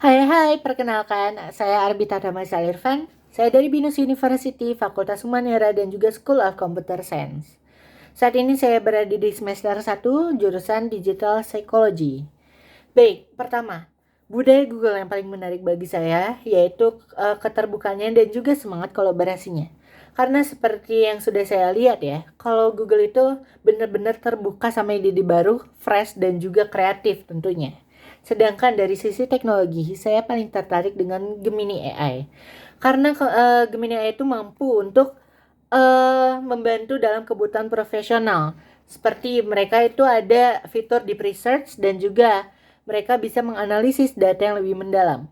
Hai, perkenalkan, saya Arbita Dhamasa Irfan. Saya dari BINUS University, Fakultas Humanera dan juga School of Computer Science. Saat ini saya berada di semester 1, jurusan Digital Psychology. Baik, pertama, budaya Google yang paling menarik bagi saya yaitu keterbukaannya dan juga semangat kolaborasinya. Karena seperti yang sudah saya lihat ya, kalau Google itu benar-benar terbuka sama ide-ide baru, fresh dan juga kreatif tentunya. Sedangkan dari sisi teknologi, saya paling tertarik dengan Gemini AI. Karena Gemini AI itu mampu untuk membantu dalam kebutuhan profesional. Seperti mereka itu ada fitur deep research dan juga mereka bisa menganalisis data yang lebih mendalam.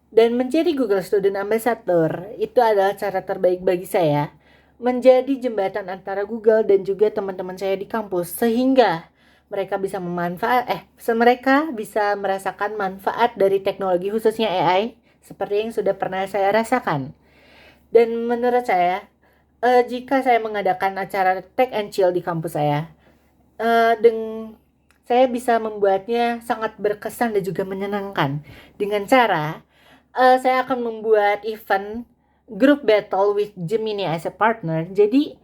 Dan menjadi Google Student Ambassador itu adalah cara terbaik bagi saya menjadi jembatan antara Google dan juga teman-teman saya di kampus sehingga mereka bisa mereka bisa merasakan manfaat dari teknologi khususnya AI seperti yang sudah pernah saya rasakan. Dan menurut saya, jika saya mengadakan acara Tech and Chill di kampus saya, eh, deng saya bisa membuatnya sangat berkesan dan juga menyenangkan dengan cara saya akan membuat event group battle with Gemini as a partner. Jadi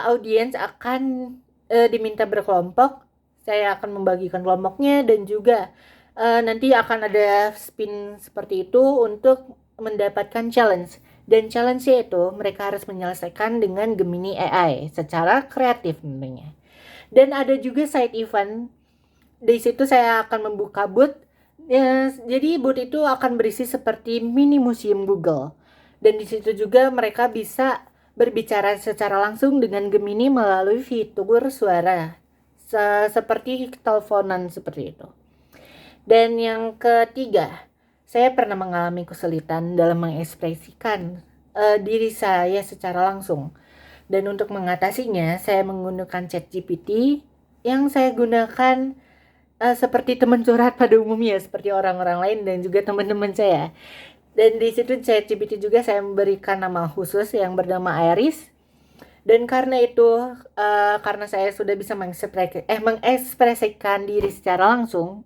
audiens akan diminta berkelompok. Saya akan membagikan kelompoknya dan juga nanti akan ada spin seperti itu untuk mendapatkan challenge. Dan challenge-nya itu mereka harus menyelesaikan dengan Gemini AI secara kreatif tentunya. Dan ada juga side event. Di situ saya akan membuka booth. Ya, jadi booth itu akan berisi seperti mini museum Google. Dan di situ juga mereka bisa berbicara secara langsung dengan Gemini melalui fitur suara. Seperti teleponan seperti itu. Dan yang ketiga, saya pernah mengalami kesulitan dalam mengekspresikan diri saya secara langsung. Dan untuk mengatasinya, saya menggunakan ChatGPT yang saya gunakan seperti teman curhat pada umumnya, seperti orang-orang lain dan juga teman-teman saya. Dan di situ ChatGPT juga saya memberikan nama khusus yang bernama Iris. Dan karena itu, karena saya sudah bisa mengekspresikan diri secara langsung,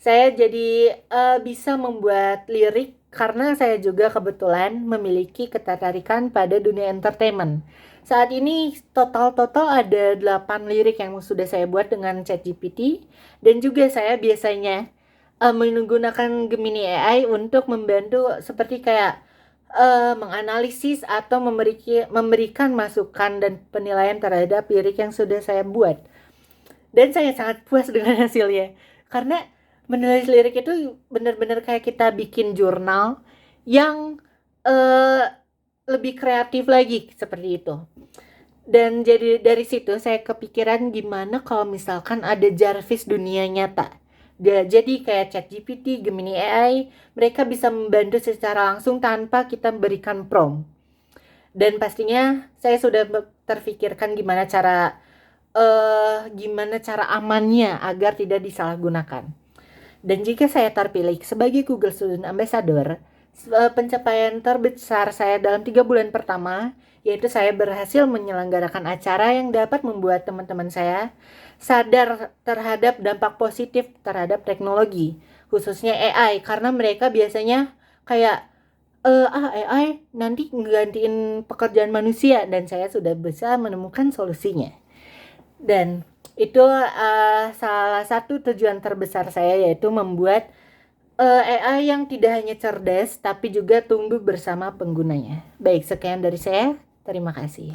saya jadi bisa membuat lirik karena saya juga kebetulan memiliki ketertarikan pada dunia entertainment. Saat ini total ada 8 lirik yang sudah saya buat dengan ChatGPT dan juga saya biasanya menggunakan Gemini AI untuk membantu seperti kayak menganalisis atau memberikan masukan dan penilaian terhadap lirik yang sudah saya buat. Dan saya sangat puas dengan hasilnya karena menulis lirik itu benar-benar kayak kita bikin jurnal yang lebih kreatif lagi seperti itu. Dan jadi dari situ saya kepikiran gimana kalau misalkan ada Jarvis dunia nyata. Jadi kayak ChatGPT, Gemini AI, mereka bisa membantu secara langsung tanpa kita berikan prompt. Dan pastinya saya sudah terfikirkan gimana cara amannya agar tidak disalahgunakan. Dan jika saya terpilih sebagai Google Student Ambassador, pencapaian terbesar saya dalam 3 bulan pertama yaitu saya berhasil menyelenggarakan acara yang dapat membuat teman-teman saya sadar terhadap dampak positif terhadap teknologi, khususnya AI, karena mereka biasanya kayak AI nanti nggantiin pekerjaan manusia, dan saya sudah bisa menemukan solusinya. Dan itu salah satu tujuan terbesar saya yaitu membuat AI yang tidak hanya cerdas tapi juga tumbuh bersama penggunanya. Baik, sekian dari saya. Terima kasih.